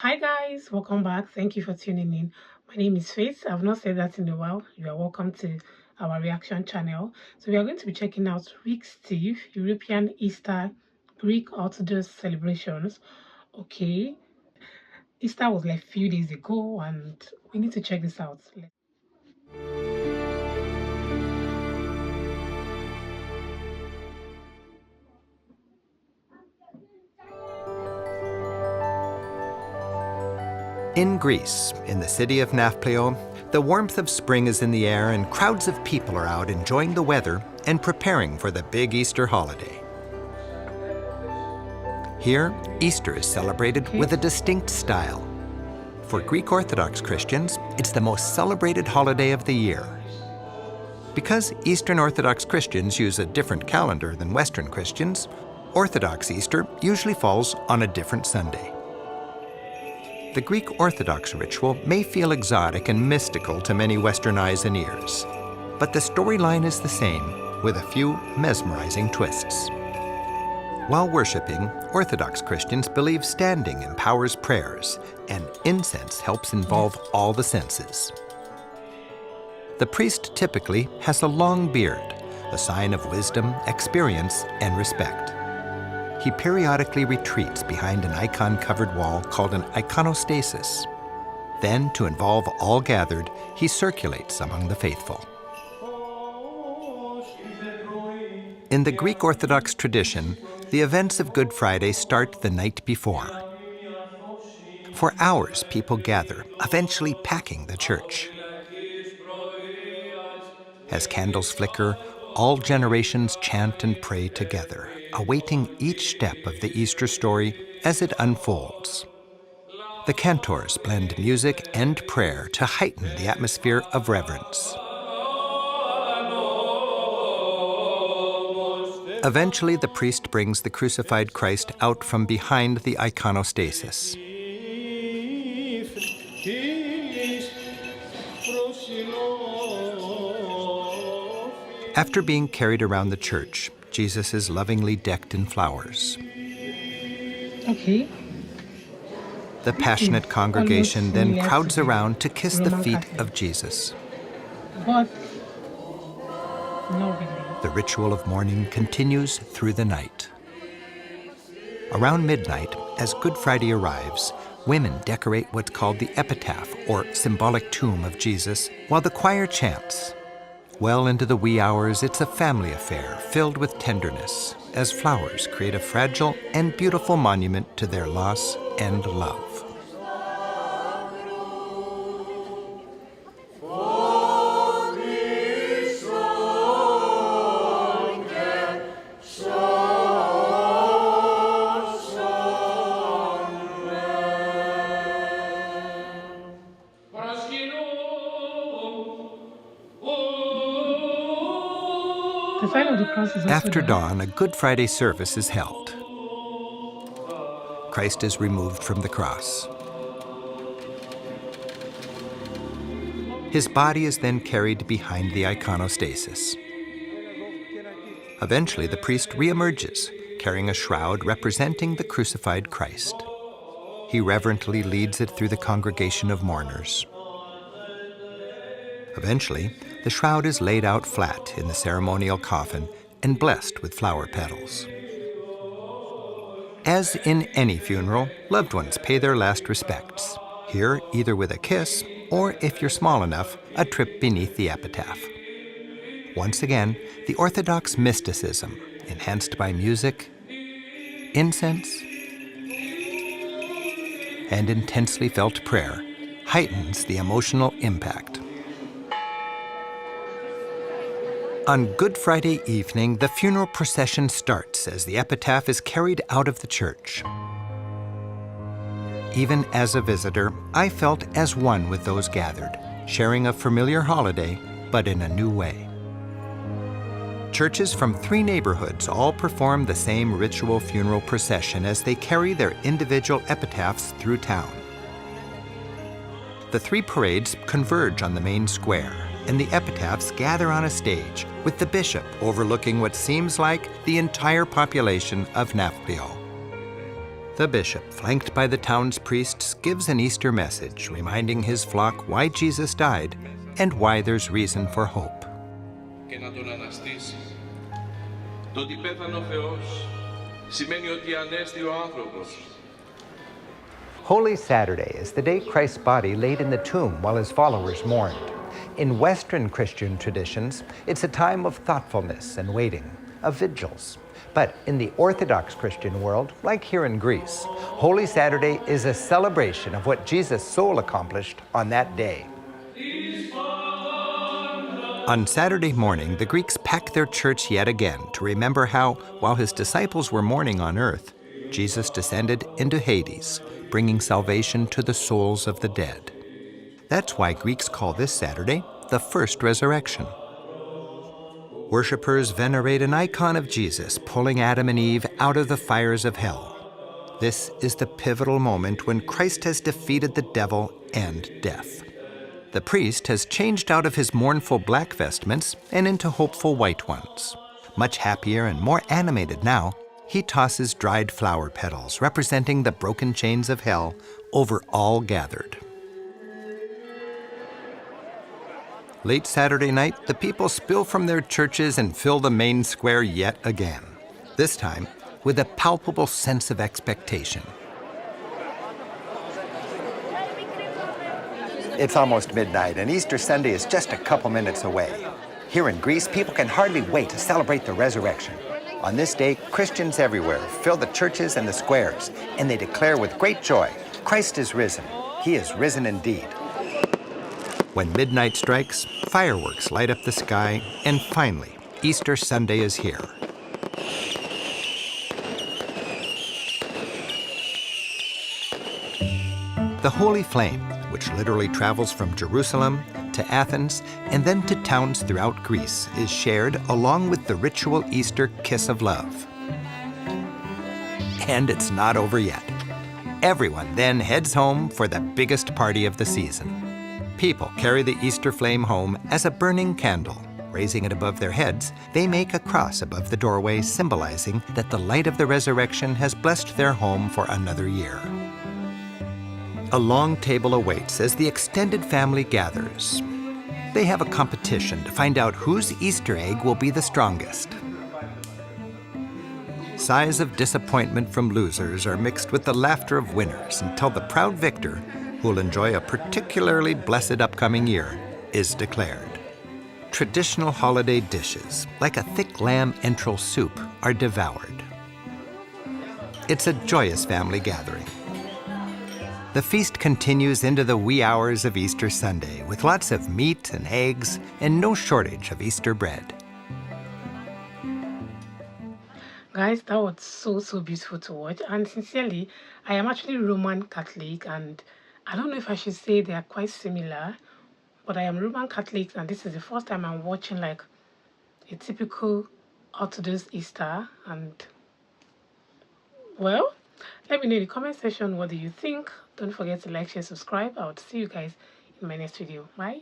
Hi guys, welcome back. Thank you for tuning in. My name is Faith. I've not said that in a while. You are welcome to our reaction channel. So we are going to be checking out week Steve, European Easter, Greek Orthodox celebrations. Okay, Easter was like a few days ago, and we need to check this out. In Greece, in the city of Nafplio, the warmth of spring is in the air and crowds of people are out enjoying the weather and preparing for the big Easter holiday. Here, Easter is celebrated Okay, with a distinct style. For Greek Orthodox Christians, it's the most celebrated holiday of the year. Because Eastern Orthodox Christians use a different calendar than Western Christians, Orthodox Easter usually falls on a different Sunday. The Greek Orthodox ritual may feel exotic and mystical to many Western eyes and ears, but the storyline is the same, with a few mesmerizing twists. While worshiping, Orthodox Christians believe standing empowers prayers, and incense helps involve all the senses. The priest typically has a long beard, a sign of wisdom, experience, and respect. He periodically retreats behind an icon-covered wall called an iconostasis. Then, to involve all gathered, he circulates among the faithful. In the Greek Orthodox tradition, the events of Good Friday start the night before. For hours, people gather, eventually packing the church. As candles flicker, all generations chant and pray together, awaiting each step of the Easter story as it unfolds. The cantors blend music and prayer to heighten the atmosphere of reverence. Eventually, the priest brings the crucified Christ out from behind the iconostasis. After being carried around the church, Jesus is lovingly decked in flowers. okay, The this is passionate almost congregation then similar to crowds the around to kiss the Roman feet Catholic, of Jesus. but not really. The ritual of mourning continues through the night. Around midnight, as Good Friday arrives, women decorate what's called the epitaph, or symbolic tomb of Jesus, while the choir chants. Well into the wee hours, it's a family affair filled with tenderness, as flowers create a fragile and beautiful monument to their loss and love. The sign of the cross is also After there. dawn, a Good Friday service is held. Christ is removed from the cross. His body is then carried behind the iconostasis. Eventually, the priest reemerges, carrying a shroud representing the crucified Christ. He reverently leads it through the congregation of mourners. Eventually, the shroud is laid out flat in the ceremonial coffin and blessed with flower petals. As in any funeral, loved ones pay their last respects, here either with a kiss or, if you're small enough, a trip beneath the epitaph. Once again, the Orthodox mysticism, enhanced by music, incense, and intensely felt prayer, heightens the emotional impact. On Good Friday evening, the funeral procession starts as the epitaph is carried out of the church. Even as a visitor, I felt as one with those gathered, sharing a familiar holiday, but in a new way. Churches from 3 neighborhoods all perform the same ritual funeral procession as they carry their individual epitaphs through town. The 3 parades converge on the main square, and the epitaphs gather on a stage, with the bishop overlooking what seems like the entire population of Nafplio. The bishop, flanked by the town's priests, gives an Easter message reminding his flock why Jesus died and why there's reason for hope. Και να τον αναστήσει. Το ότι πέθανε ο Θεός σημαίνει ότι ανέστη ο άνθρωπος. Holy Saturday is the day Christ's body laid in the tomb while his followers mourned. In Western Christian traditions, it's a time of thoughtfulness and waiting, of vigils. But in the Orthodox Christian world, like here in Greece, Holy Saturday is a celebration of what Jesus' soul accomplished on that day. On Saturday morning, the Greeks pack their church yet again to remember how, while his disciples were mourning on earth, Jesus descended into Hades, bringing salvation to the souls of the dead. That's why Greeks call this Saturday the first resurrection. Worshippers venerate an icon of Jesus pulling Adam and Eve out of the fires of hell. This is the pivotal moment when Christ has defeated the devil and death. The priest has changed out of his mournful black vestments and into hopeful white ones. Much happier and more animated now, he tosses dried flower petals representing the broken chains of hell over all gathered. Late Saturday night, the people spill from their churches and fill the main square yet again, this time with a palpable sense of expectation. It's almost midnight, and Easter Sunday is just a couple minutes away. Here in Greece, people can hardly wait to celebrate the resurrection. On this day, Christians everywhere fill the churches and the squares, and they declare with great joy, Christ is risen. He is risen indeed. When midnight strikes, fireworks light up the sky, and finally, Easter Sunday is here. The Holy Flame, which literally travels from Jerusalem to Athens and then to towns throughout Greece, is shared along with the ritual Easter kiss of love. And it's not over yet. Everyone then heads home for the biggest party of the season. People carry the Easter flame home as a burning candle. Raising it above their heads, they make a cross above the doorway, symbolizing that the light of the resurrection has blessed their home for another year. A long table awaits as the extended family gathers. They have a competition to find out whose Easter egg will be the strongest. Sighs of disappointment from losers are mixed with the laughter of winners until the proud victor, who will enjoy a particularly blessed upcoming year, is declared. Traditional holiday dishes, like a thick lamb entrail soup, are devoured. It's a joyous family gathering. The feast continues into the wee hours of Easter Sunday with lots of meat and eggs and no shortage of Easter bread. Guys, that was so beautiful to watch, and sincerely, I am actually Roman Catholic, and I don't know if I should say they are quite similar, but I am Roman Catholic, and this is the first time I'm watching like a typical Orthodox Easter. And well, let me know in the comment section, what do you think? Don't forget to like, share, subscribe. I will see you guys in my next video. Bye.